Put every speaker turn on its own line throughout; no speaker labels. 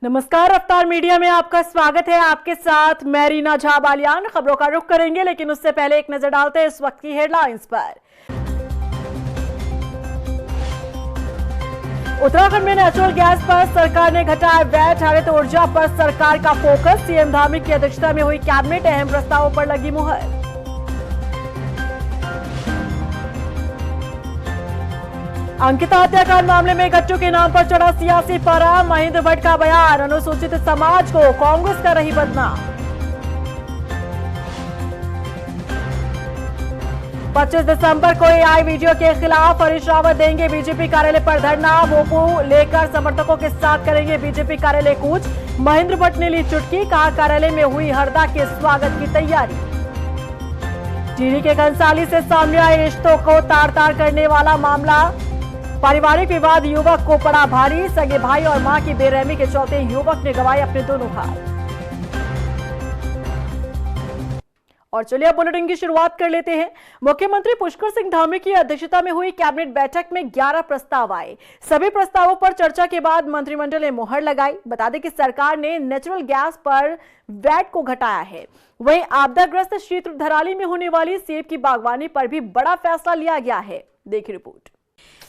नमस्कार, अवतार मीडिया में आपका स्वागत है। आपके साथ मैं रीना झा बालियान। खबरों का रुख करेंगे, लेकिन उससे पहले एक नजर डालते हैं इस वक्त की हेडलाइंस पर। उत्तराखंड में नेचुरल गैस पर सरकार ने घटाया वैट। हरित ऊर्जा पर सरकार का फोकस। सीएम धामी की अध्यक्षता में हुई कैबिनेट, अहम प्रस्तावों पर लगी मुहर। अंकिता हत्याकांड मामले में गट्टू के नाम पर चढ़ा सियासी पारा। महेंद्र भट्ट का बयान, अनुसूचित समाज को कांग्रेस कर रही बदनाम। 25 दिसंबर को एआई वीडियो के खिलाफ हरीश रावत देंगे बीजेपी कार्यालय पर धरना। मोपू लेकर समर्थकों के साथ करेंगे बीजेपी कार्यालय कूच। महेंद्र भट्ट ने ली चुटकी, कहा कार्यालय में हुई हरदा के स्वागत की तैयारी। टिहरी के घनसाली से सामने आए रिश्तों को तार तार करने वाला मामला। पारिवारिक विवाद युवक को पड़ा भारी। सगे भाई और मां की बेरहमी के चलते युवक ने गंवाए अपने दोनों हाथ। और चलिए अब बुलेटिन की शुरुआत कर लेते हैं। मुख्यमंत्री पुष्कर सिंह धामी की अध्यक्षता में हुई कैबिनेट बैठक में 11 प्रस्ताव आए। सभी प्रस्तावों पर चर्चा के बाद मंत्रिमंडल ने मुहर लगाई। बता दें कि सरकार ने नेचुरल गैस पर वैट को घटाया है। वहीं आपदाग्रस्त क्षेत्र धराली में होने वाली सेब की बागवानी पर भी बड़ा फैसला लिया गया है। देखिए रिपोर्ट।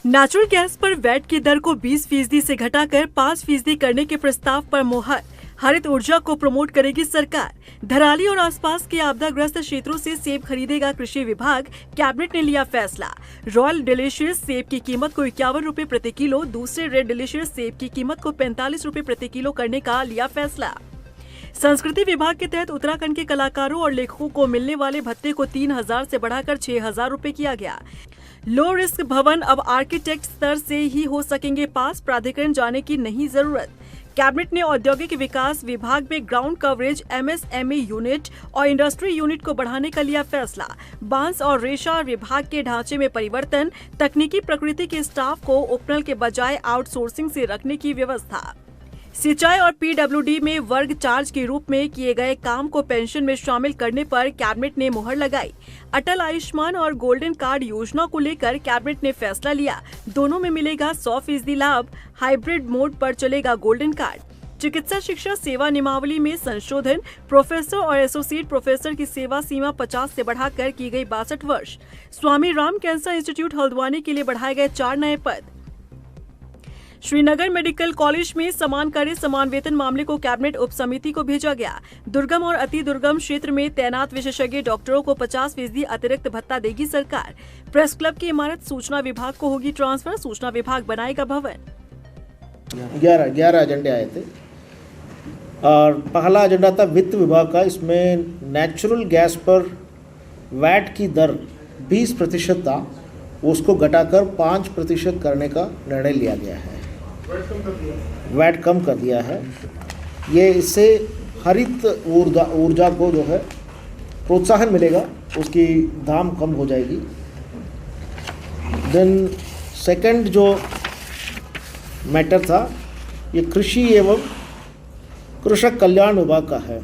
नेचुरल गैस पर वैट की दर को 20% से घटाकर 5% करने के प्रस्ताव पर मुहर। हरित ऊर्जा को प्रमोट करेगी सरकार। धराली और आसपास के आपदाग्रस्त क्षेत्रों से सेब खरीदेगा कृषि विभाग। कैबिनेट ने लिया फैसला। रॉयल डिलीशियस सेब की कीमत को 51 रुपए प्रति किलो, दूसरे रेड डिलीशियस सेब की कीमत को 45 रुपए प्रति किलो करने का लिया फैसला। संस्कृति विभाग के तहत उत्तराखंड के कलाकारों और लेखकों को मिलने वाले भत्ते को 3000 से बढ़ाकर 6000 रुपए किया गया। लो रिस्क भवन अब आर्किटेक्ट स्तर से ही हो सकेंगे पास, प्राधिकरण जाने की नहीं जरूरत। कैबिनेट ने औद्योगिक विकास विभाग में ग्राउंड कवरेज एमएसएमई यूनिट और इंडस्ट्री यूनिट को बढ़ाने का लिया फैसला। बांस और रेशा विभाग के ढांचे में परिवर्तन, तकनीकी प्रकृति के स्टाफ को उपनल के बजाय आउटसोर्सिंग से रखने की व्यवस्था। सिंचाई और पीडब्ल्यूडी में वर्ग चार्ज के रूप में किए गए काम को पेंशन में शामिल करने पर कैबिनेट ने मुहर लगाई। अटल आयुष्मान और गोल्डन कार्ड योजना को लेकर कैबिनेट ने फैसला लिया। दोनों में मिलेगा 100% लाभ। हाइब्रिड मोड पर चलेगा गोल्डन कार्ड। चिकित्सा शिक्षा सेवा नियमावली में संशोधन। प्रोफेसर और एसोसिएट प्रोफेसर की सेवा सीमा 50 से बढ़ाकर की गई 62 वर्ष। स्वामी राम कैंसर इंस्टीट्यूट हल्द्वानी के लिए बढ़ाए गए 4 नए पद। श्रीनगर मेडिकल कॉलेज में समान कार्य समान वेतन मामले को कैबिनेट उप समिति को भेजा गया। दुर्गम और अति दुर्गम क्षेत्र में तैनात विशेषज्ञ डॉक्टरों को 50% अतिरिक्त भत्ता देगी सरकार। प्रेस क्लब की इमारत सूचना विभाग को होगी ट्रांसफर। सूचना विभाग बनाएगा भवन।
11 एजेंडे आए थे और पहला एजेंडा था वित्त विभाग का। इसमें नेचुरल गैस पर वैट की दर 20% था, उसको घटाकर 5% करने का निर्णय लिया गया है। वैट कम कर दिया है। ये इससे हरित ऊर्जा को जो है प्रोत्साहन मिलेगा, उसकी दाम कम हो जाएगी। देन सेकंड जो मैटर था, ये कृषि एवं कृषक कल्याण विभाग का है।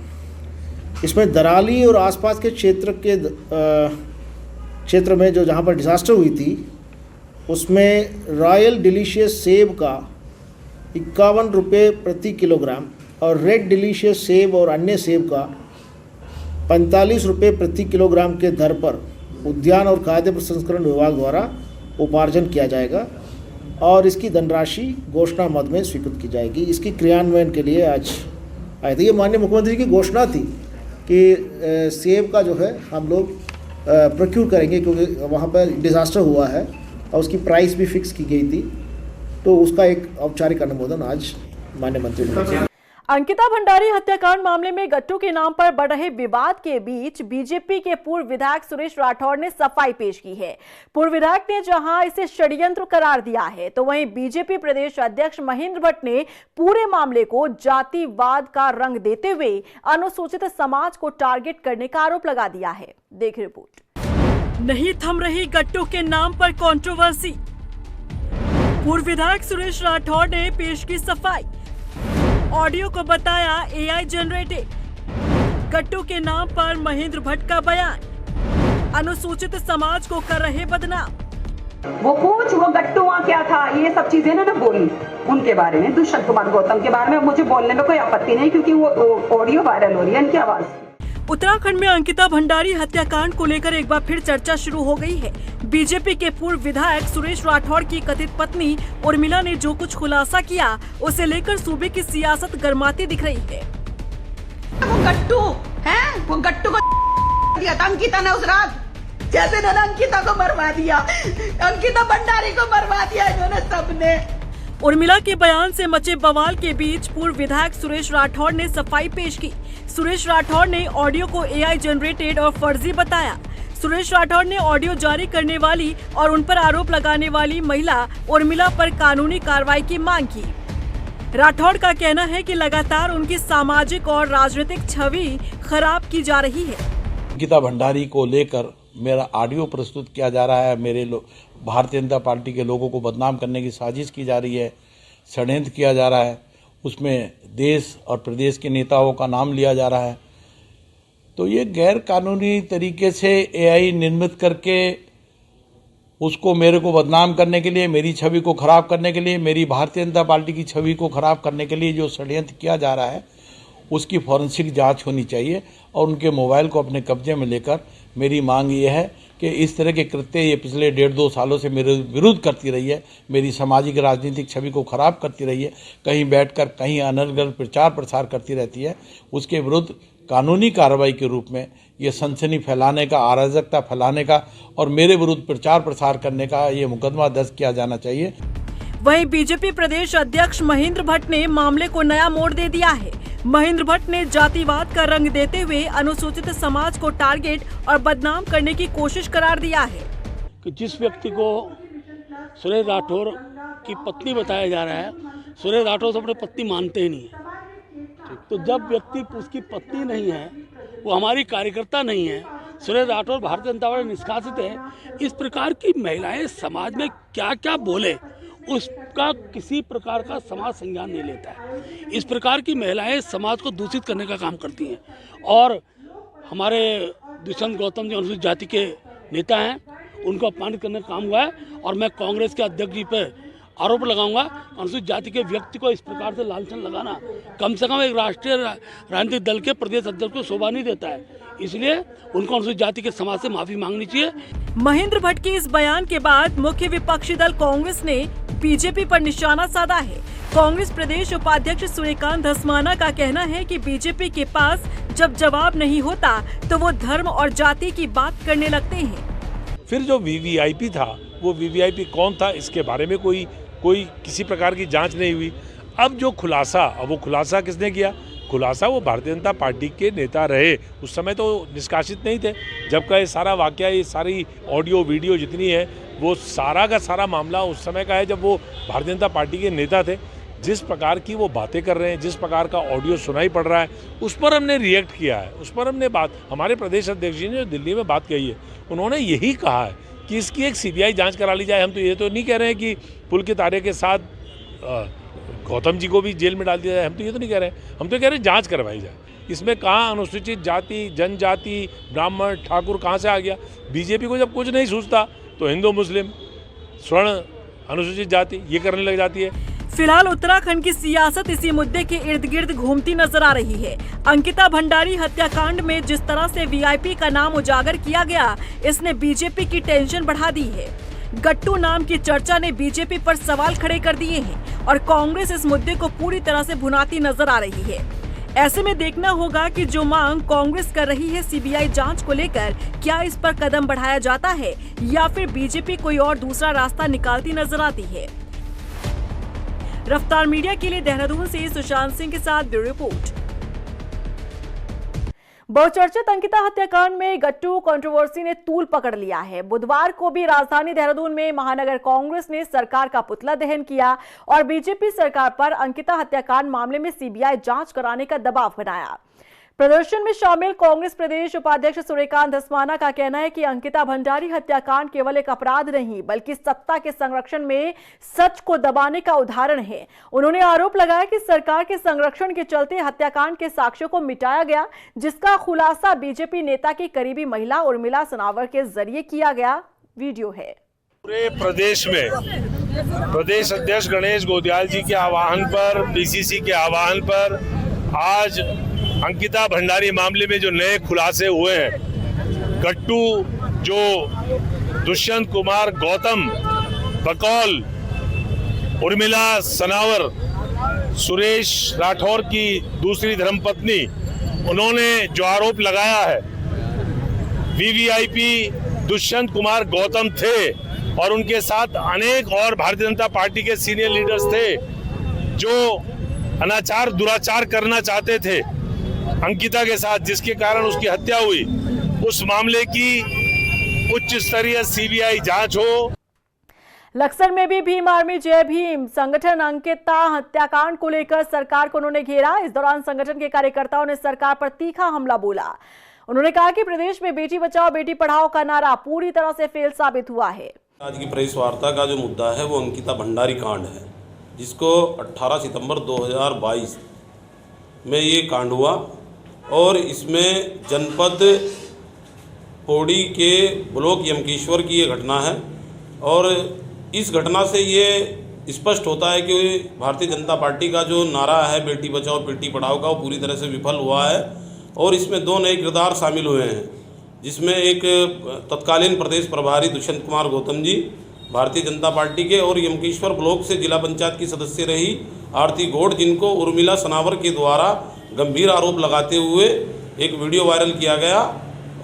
इसमें दराली और आसपास के क्षेत्र में जो जहाँ पर डिजास्टर हुई थी, उसमें रॉयल डिलीशियस सेब का 51 रुपये प्रति किलोग्राम और रेड डिलीशियस सेब और अन्य सेब का 45 रुपये प्रति किलोग्राम के दर पर उद्यान और खाद्य प्रसंस्करण विभाग द्वारा उपार्जन किया जाएगा और इसकी धनराशि घोषणा मद में स्वीकृत की जाएगी। इसकी क्रियान्वयन के लिए आज आए थे। ये माननीय मुख्यमंत्री की घोषणा थी कि सेब का जो है हम लोग प्रोक्यूर करेंगे, क्योंकि वहाँ पर डिज़ास्टर हुआ है और उसकी प्राइस भी फिक्स की गई थी, तो उसका एक औपचारिक अनुमोदन आज माननीय मंत्री ने किया।
अंकिता भंडारी हत्याकांड मामले में गट्टू के नाम पर बढ़ रहे विवाद के बीच बीजेपी के पूर्व विधायक सुरेश राठौर ने सफाई पेश की है। पूर्व विधायक ने जहां इसे षड्यंत्र करार दिया है, तो वहीं बीजेपी प्रदेश अध्यक्ष महेंद्र भट्ट ने पूरे मामले को जातिवाद का रंग देते हुए अनुसूचित समाज को टारगेट करने का आरोप लगा दिया है। देख रिपोर्ट। नहीं थम रही गट्टू के नाम पर कंट्रोवर्सी। पूर्व विधायक सुरेश राठौर ने पेश की सफाई। ऑडियो को बताया एआई जनरेटेड। गट्टू के नाम पर महेंद्र भट्ट का बयान। अनुसूचित समाज को कर रहे बदनाम।
वो गट्टू वहाँ क्या था, ये सब चीजें ना बोली। उनके बारे में, दुष्यंत कुमार गौतम के बारे में मुझे बोलने में कोई आपत्ति नहीं, क्योंकि वो ऑडियो वायरल हो रही है इनकी आवाज।
उत्तराखंड में अंकिता भंडारी हत्याकांड को लेकर एक बार फिर चर्चा शुरू हो गई है। बीजेपी के पूर्व विधायक सुरेश राठौड़ की कथित पत्नी उर्मिला ने जो कुछ खुलासा किया, उसे लेकर सूबे की सियासत गर्माती दिख रही है।
वो गट्टू है, वो गट्टू को दिया था अंकिता ने उस रात, जैसे इन्होंने अंकिता को मरवा दिया, अंकिता भंडारी को मरवा दिया इन्होंने सबने।
उर्मिला के बयान से मचे बवाल के बीच पूर्व विधायक सुरेश राठौड़ ने सफाई पेश की। सुरेश राठौड़ ने ऑडियो को एआई जनरेटेड और फर्जी बताया। सुरेश राठौड़ ने ऑडियो जारी करने वाली और उन पर आरोप लगाने वाली महिला उर्मिला पर कानूनी कार्रवाई की मांग की। राठौड़ का कहना है कि लगातार उनकी सामाजिक और राजनीतिक छवि खराब की जा रही है।
अंकिता भंडारी को लेकर मेरा ऑडियो प्रस्तुत किया जा रहा है, मेरे भारतीय जनता पार्टी के लोगों को बदनाम करने की साजिश की जा रही है, षड्यंत्र किया जा रहा है, उसमें देश और प्रदेश के नेताओं का नाम लिया जा रहा है। तो ये गैर कानूनी तरीके से एआई निर्मित करके उसको मेरे को बदनाम करने के लिए, मेरी छवि को खराब करने के लिए, मेरी भारतीय जनता पार्टी की छवि को खराब करने के लिए जो षड्यंत्र किया जा रहा है, उसकी फॉरेंसिक जांच होनी चाहिए और उनके मोबाइल को अपने कब्जे में लेकर मेरी मांग ये है कि इस तरह के कृत्य ये पिछले 1.5-2 सालों से मेरे विरुद्ध करती रही है, मेरी सामाजिक राजनीतिक छवि को खराब करती रही है, कहीं बैठकर कहीं अनर्गल प्रचार प्रसार करती रहती है, उसके विरुद्ध कानूनी कार्रवाई के रूप में ये सनसनी फैलाने का, अराजकता फैलाने का और मेरे विरुद्ध प्रचार प्रसार करने का ये मुकदमा दर्ज किया जाना चाहिए।
वहीं बीजेपी प्रदेश अध्यक्ष महेंद्र भट्ट ने मामले को नया मोड़ दे दिया है। महेंद्र भट्ट ने जातिवाद का रंग देते हुए अनुसूचित समाज को टारगेट और बदनाम करने की कोशिश करार दिया है
कि जिस व्यक्ति को सुरेश राठौड़ की पत्नी बताया जा रहा है, सुरेश राठौड़ तो अपनी पत्नी मानते ही नहीं है। तो जब व्यक्ति उसकी पत्नी नहीं है, वो हमारी कार्यकर्ता नहीं है, सुरेश राठौड़ भारतीय जनता पार्टी निष्कासित है, इस प्रकार की महिलाएं समाज में क्या क्या बोले उसका किसी प्रकार का समाज संज्ञान नहीं लेता है। इस प्रकार की महिलाएं समाज को दूषित करने का काम करती हैं और हमारे दुष्यंत गौतम जी अनुसूचित जाति के नेता हैं, उनको अपमानित करने का काम हुआ है और मैं कांग्रेस के अध्यक्ष जी पर आरोप लगाऊंगा। अनुसूचित जाति के व्यक्ति को इस प्रकार से लांछन लगाना कम से कम एक राष्ट्रीय राजनीतिक दल के प्रदेश अध्यक्ष को शोभा नहीं देता है, इसलिए उनको अनुसूचित जाति के समाज से माफी मांगनी चाहिए।
महेंद्र भट्ट के इस बयान के बाद मुख्य विपक्षी दल कांग्रेस ने बीजेपी पर निशाना साधा है। कांग्रेस प्रदेश उपाध्यक्ष सूर्यकांत धस्माना का कहना है कि बीजेपी के पास जब जवाब नहीं होता तो वो धर्म और जाति की बात करने लगते हैं।
फिर जो वीवीआईपी था, वो वीवीआईपी कौन था, इसके बारे में कोई किसी प्रकार की जांच नहीं हुई। अब जो खुलासा, अब वो खुलासा किसने किया? खुलासा वो भारतीय जनता पार्टी के नेता रहे, उस समय तो निष्कासित नहीं थे। जब का ये सारा वाकया, ये सारी ऑडियो वीडियो जितनी है, वो सारा का सारा मामला उस समय का है जब वो भारतीय जनता पार्टी के नेता थे। जिस प्रकार की वो बातें कर रहे हैं, जिस प्रकार का ऑडियो सुनाई पड़ रहा है, उस पर हमने रिएक्ट किया है, उस पर हमने बात, हमारे प्रदेश अध्यक्ष जी ने जो दिल्ली में बात कही है, उन्होंने यही कहा है कि इसकी एक सीबीआई जांच करा ली जाए। हम तो ये तो नहीं कह रहे हैं कि पुलकित आर्य के साथ गौतम जी को भी जेल में डाल दिया जाए, हम तो ये तो नहीं कह रहे हैं, हम तो कह रहे हैं जांच करवाई जाए। इसमें कहाँ अनुसूचित जाति, जनजाति, ब्राह्मण, ठाकुर कहाँ से आ गया? बीजेपी को जब कुछ नहीं सूझता तो हिंदू, मुस्लिम, स्वर्ण, अनुसूचित जाति ये करने लग जाती है।
फिलहाल उत्तराखंड की सियासत इसी मुद्दे के इर्द गिर्द घूमती नजर आ रही है। अंकिता भंडारी हत्याकांड में जिस तरह से वीआईपी का नाम उजागर किया गया, इसने बीजेपी की टेंशन बढ़ा दी है। गट्टू नाम की चर्चा ने बीजेपी पर सवाल खड़े कर दिए हैं और कांग्रेस इस मुद्दे को पूरी तरह से भुनाती नजर आ रही है। ऐसे में देखना होगा कि जो मांग कांग्रेस कर रही है सीबीआई जांच को लेकर, क्या इस पर कदम बढ़ाया जाता है या फिर बीजेपी कोई और दूसरा रास्ता निकालती नजर आती है। रफ्तार मीडिया के लिए देहरादून से सुशांत सिंह के साथ ब्यूरो रिपोर्ट। बहुचर्चित अंकिता हत्याकांड में गट्टू कंट्रोवर्सी ने तूल पकड़ लिया है। बुधवार को भी राजधानी देहरादून में महानगर कांग्रेस ने सरकार का पुतला दहन किया और बीजेपी सरकार पर अंकिता हत्याकांड मामले में सीबीआई जांच कराने का दबाव बनाया। प्रदर्शन में शामिल कांग्रेस प्रदेश उपाध्यक्ष सूर्यकांत धस्माना का कहना है कि अंकिता भंडारी हत्याकांड केवल एक अपराध नहीं बल्कि सत्ता के संरक्षण में सच को दबाने का उदाहरण है। उन्होंने आरोप लगाया कि सरकार के संरक्षण के चलते हत्याकांड के साक्ष्यों को मिटाया गया, जिसका खुलासा बीजेपी नेता की करीबी महिला उर्मिला सनावर के जरिए किया गया। वीडियो है।
पूरे प्रदेश में प्रदेश अध्यक्ष गणेश गोदियाल जी के आह्वान पर, पीसीसी के आह्वान पर आज अंकिता भंडारी मामले में जो नए खुलासे हुए हैं, गट्टू जो दुष्यंत कुमार गौतम, बकौल उर्मिला सनावर, सुरेश राठौर की दूसरी धर्मपत्नी, उन्होंने जो आरोप लगाया है, वीवीआईपी दुष्यंत कुमार गौतम थे और उनके साथ अनेक और भारतीय जनता पार्टी के सीनियर लीडर्स थे जो अनाचार दुराचार करना चाहते थे अंकिता के साथ, जिसके कारण उसकी हत्या हुई। उस मामले की उच्च स्तरीय सीबीआई जांच हो।
लक्सर में भी भीम आर्मी जय भीम संगठन अंकिता हत्याकांड को लेकर सरकार को उन्होंने घेरा। इस दौरान संगठन के कार्यकर्ताओं ने सरकार पर तीखा हमला बोला। उन्होंने कहा कि प्रदेश में बेटी बचाओ बेटी पढ़ाओ का नारा पूरी तरह से फेल साबित हुआ है।
आज की प्रेस वार्ता का जो मुद्दा है वो अंकिता भंडारी कांड है, जिसको 18 सितंबर 2022 में ये कांड हुआ और इसमें जनपद पौड़ी के ब्लॉक यमकेश्वर की ये घटना है। और इस घटना से ये स्पष्ट होता है कि भारतीय जनता पार्टी का जो नारा है बेटी बचाओ बेटी पढ़ाओ का, वो पूरी तरह से विफल हुआ है। और इसमें दो नए किरदार शामिल हुए हैं, जिसमें एक तत्कालीन प्रदेश प्रभारी दुष्यंत कुमार गौतम जी भारतीय जनता पार्टी के और यमकेश्वर ब्लॉक से जिला पंचायत की सदस्य रही आरती गौड़, जिनको उर्मिला सनावर के द्वारा गंभीर आरोप लगाते हुए एक वीडियो वायरल किया गया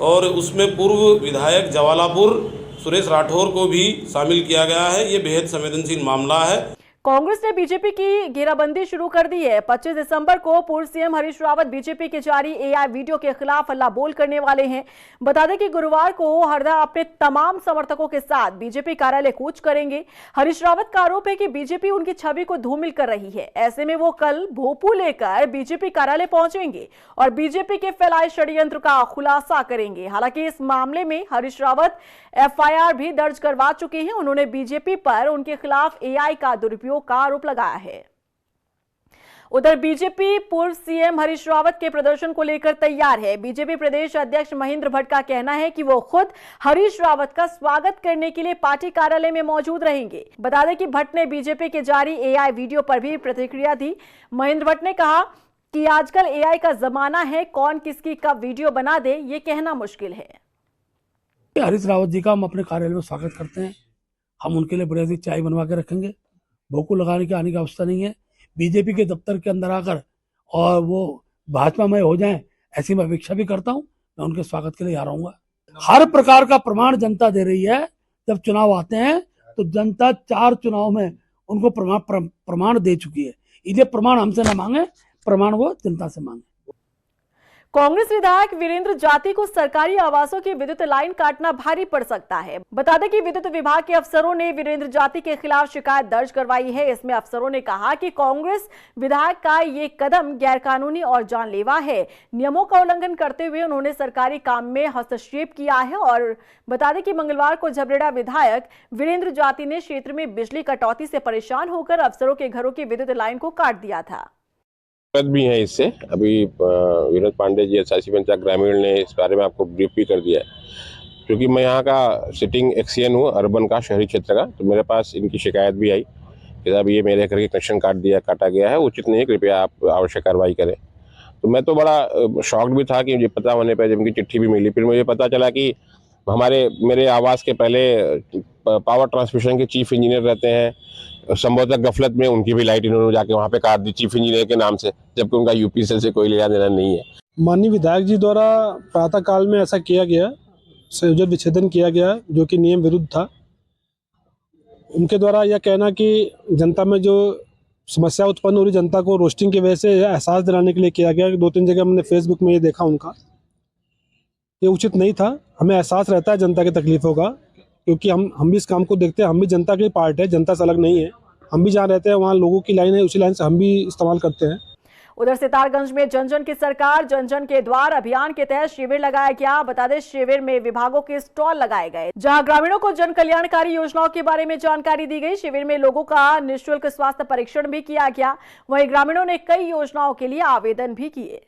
और उसमें पूर्व विधायक जवालापुर सुरेश राठौर को भी शामिल किया गया है। ये बेहद संवेदनशील मामला है।
कांग्रेस ने बीजेपी की घेराबंदी शुरू कर दी है। 25 दिसंबर को पूर्व सीएम हरीश रावत बीजेपी के जारी एआई वीडियो के खिलाफ हल्ला बोल करने वाले हैं। बता दें कि गुरुवार को हरदा अपने तमाम समर्थकों के साथ बीजेपी कार्यालय कूच करेंगे। हरीश रावत का आरोप है कि बीजेपी उनकी छवि को धूमिल कर रही है। ऐसे में वो कल भोपू लेकर बीजेपी कार्यालय पहुंचेंगे और बीजेपी के फैलाए षड्यंत्र का खुलासा करेंगे। हालांकि इस मामले में हरीश रावत एफआईआर भी दर्ज करवा चुके हैं। उन्होंने बीजेपी पर उनके खिलाफ एआई का दुरुपयोग का आरोप लगाया है। उधर बीजेपी पूर्व सीएम हरीश रावत के प्रदर्शन को लेकर तैयार है। बीजेपी प्रदेश अध्यक्ष महेंद्र भट्ट का कहना है कि वो खुद हरीश रावत का स्वागत करने के लिए पार्टी कार्यालय में मौजूद रहेंगे। बता दें कि भट्ट ने बीजेपी के जारी एआई वीडियो पर भी प्रतिक्रिया दी। महेंद्र भट्ट ने कहा कि आजकल एआई का जमाना है, कौन किसकी कब वीडियो बना दे ये कहना मुश्किल है।
हरीश रावत जी का हम अपने कार्यालय में स्वागत करते हैं। हम उनके लिए बढ़िया सी चाय बनवा के रखेंगे। भोकू लगाने की आने की अवस्था नहीं है। बीजेपी के दफ्तर के अंदर आकर और वो भाजपा में हो जाएं, ऐसी मैं अपेक्षा भी करता हूं। मैं उनके स्वागत के लिए आ रहूंगा। हर प्रकार का प्रमाण जनता दे रही है। जब चुनाव आते हैं तो जनता 4 चुनाव में उनको प्रमाण दे चुकी है। इसलिए प्रमाण हमसे ना मांगे, प्रमाण वो जनता से मांगे।
कांग्रेस विधायक वीरेंद्र जाती को सरकारी आवासों की विद्युत लाइन काटना भारी पड़ सकता है। बता दें कि विद्युत विभाग के अफसरों ने वीरेंद्र जाती के खिलाफ शिकायत दर्ज करवाई है। इसमें अफसरों ने कहा कि कांग्रेस विधायक का ये कदम गैरकानूनी और जानलेवा है। नियमों का उल्लंघन करते हुए उन्होंने सरकारी काम में हस्तक्षेप किया है। और बता दें कि मंगलवार को झबरेड़ा विधायक वीरेंद्र जाती ने क्षेत्र में बिजली कटौती से परेशान होकर अफसरों के घरों की विद्युत लाइन को काट दिया था।
भी है इससे। अभी विनोद पांडे जी एसआईसी पंचायत ग्रामीण ने इस बारे में आपको ब्रीफ भी कर दिया है। क्योंकि मैं यहाँ का सिटिंग एक्सीएन हूँ अर्बन का, शहरी क्षेत्र का, तो मेरे पास इनकी शिकायत भी आई कि साहब ये मेरे घर के कनेक्शन काटा गया है, उचित नहीं है, कृपया आप आवश्यक कार्रवाई करें। तो मैं तो बड़ा शॉक्ड भी था कि मुझे पता होने पर जब उनकी चिट्ठी भी मिली। फिर मुझे पता चला कि मेरे आवास के पहले पावर ट्रांसमिशन के चीफ इंजीनियर रहते हैं। संभवतः गफलत में उनकी भी लाइट इन्होंने जाके वहाँ पे काट दी चीफ इंजीनियर के नाम से, जबकि उनका यूपीसीएल से कोई लेना देना नहीं है।
माननीय विधायक जी द्वारा प्रातः काल में ऐसा किया गया, संयोजन विच्छेदन किया गया जो कि नियम विरुद्ध था। उनके द्वारा यह कहना कि जनता में जो समस्या उत्पन्न हो रही, जनता को रोस्टिंग की वजह से एहसास दिलाने के लिए किया गया। 2-3 जगह हमने फेसबुक में ये देखा उनका, ये उचित नहीं था। हमें एहसास रहता है जनता की तकलीफों का, क्योंकि हम भी इस काम को देखते हैं। हम भी जनता के पार्ट है, जनता से अलग नहीं है। हम भी जहाँ रहते हैं वहाँ लोगों की लाइन है, उसी लाइन से हम भी इस्तेमाल करते हैं।
उधर सितारगंज में जन जन की सरकार जन जन के द्वार अभियान के तहत शिविर लगाया गया। बता दें शिविर में विभागों के स्टॉल लगाए गए, जहां ग्रामीणों को जन कल्याणकारी योजनाओं के बारे में जानकारी दी गई। शिविर में लोगों का निःशुल्क स्वास्थ्य परीक्षण भी किया गया। वहीं ग्रामीणों ने कई योजनाओं के लिए आवेदन भी किए।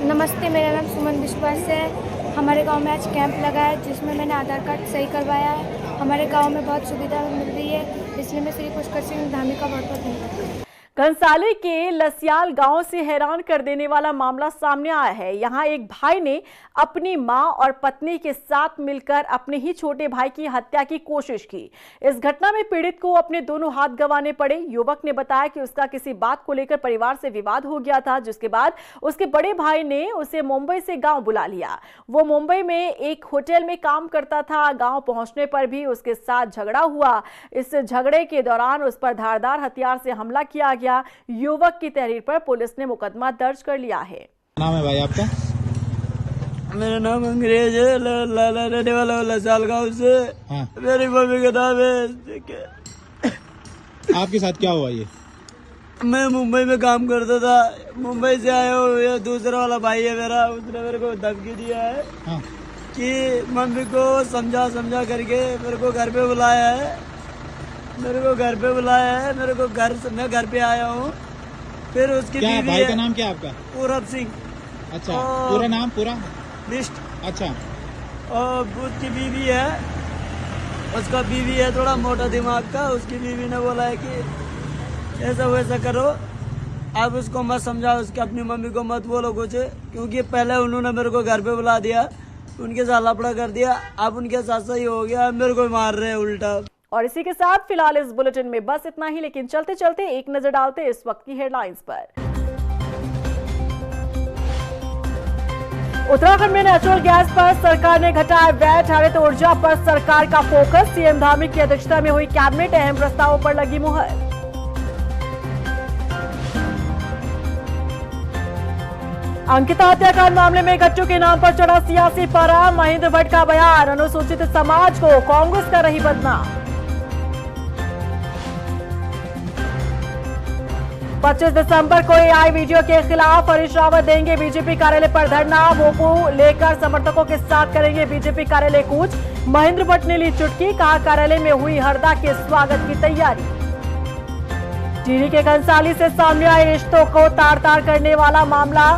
नमस्ते, मेरा नाम सुमन विश्वास है। हमारे गांव में आज कैंप लगा है जिसमें मैंने आधार कार्ड सही करवाया है। हमारे गांव में बहुत सुविधा मिल रही है, इसलिए मैं श्री पुष्कर सिंह धामी का बहुत बहुत धन्यवाद करती हूं।
कंसाले के लसियाल गांव से हैरान कर देने वाला मामला सामने आया है। यहां एक भाई ने अपनी मां और पत्नी के साथ मिलकर अपने ही छोटे भाई की हत्या की कोशिश की। इस घटना में पीड़ित को अपने दोनों हाथ गंवाने पड़े। युवक ने बताया कि उसका किसी बात को लेकर परिवार से विवाद हो गया था, जिसके बाद उसके बड़े भाई ने उसे मुंबई से गांव बुला लिया। वो मुंबई में एक होटल में काम करता था। गांव पहुंचने पर भी उसके साथ झगड़ा हुआ। इस झगड़े के दौरान उस पर धारदार हथियार से हमला किया गया। युवक की तहरीर पर पुलिस ने मुकदमा दर्ज कर लिया है।
नाम है भाई आपका?
मेरा नाम अंग्रेज है, रहने वाला लसाल गाँव से।
हाँ।
मेरी मम्मी का नाम है।
आपके साथ क्या हुआ ये?
मैं मुंबई में काम करता था। मुंबई से आया हूँ, ये दूसरा वाला भाई है मेरा, उसने मेरे को धमकी दिया है।
हाँ।
कि मम्मी को समझा करके मेरे को घर पे बुलाया है। मैं घर पे आया हूँ। फिर उसकी
क्या
बीवी
भाई
है,
का नाम क्या आपका?
पूरब सिंह।
अच्छा, पूरा नाम पूरा
लिस्ट।
अच्छा।
और उसकी बीवी है, उसका बीवी है थोड़ा मोटा दिमाग का। उसकी बीवी ने बोला है कि ऐसा वैसा करो, अब उसको मत समझाओ, उसकी अपनी मम्मी को मत बोलो कुछ, क्योंकि पहले उन्होंने मेरे को घर पे बुला दिया, उनके साथ लफड़ा कर दिया। अब उनके साथ सही हो गया, मेरे को मार रहे हैं उल्टा।
और इसी के साथ फिलहाल इस बुलेटिन में बस इतना ही, लेकिन चलते चलते एक नजर डालते इस वक्त की हेडलाइंस पर। उत्तराखंड में नेचुरल गैस पर सरकार ने घटाया वैट। हरित ऊर्जा पर सरकार का फोकस। सीएम धामी की अध्यक्षता में हुई कैबिनेट, अहम प्रस्तावों पर लगी मुहर। अंकिता हत्याकांड मामले में गट्टू के नाम पर चढ़ा सियासी पारा। महेंद्र भट्ट का बयान, अनुसूचित समाज को कांग्रेस कर रही बदनाम। 25 दिसंबर को एआई वीडियो के खिलाफ हरीश रावत देंगे बीजेपी कार्यालय पर धरना। मोपू लेकर समर्थकों के साथ करेंगे बीजेपी कार्यालय कूच। महेंद्र भट्ट ने ली चुटकी, कहा कार्यालय में हुई हरदा के स्वागत की तैयारी। टिहरी के कंसाली से सामने आए रिश्तों को तार-तार करने वाला मामला।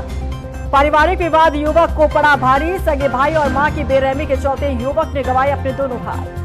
पारिवारिक विवाद युवक को पड़ा भारी। सगे भाई और मां की बेरहमी के चलते युवक ने गंवाए अपने दोनों हाथ।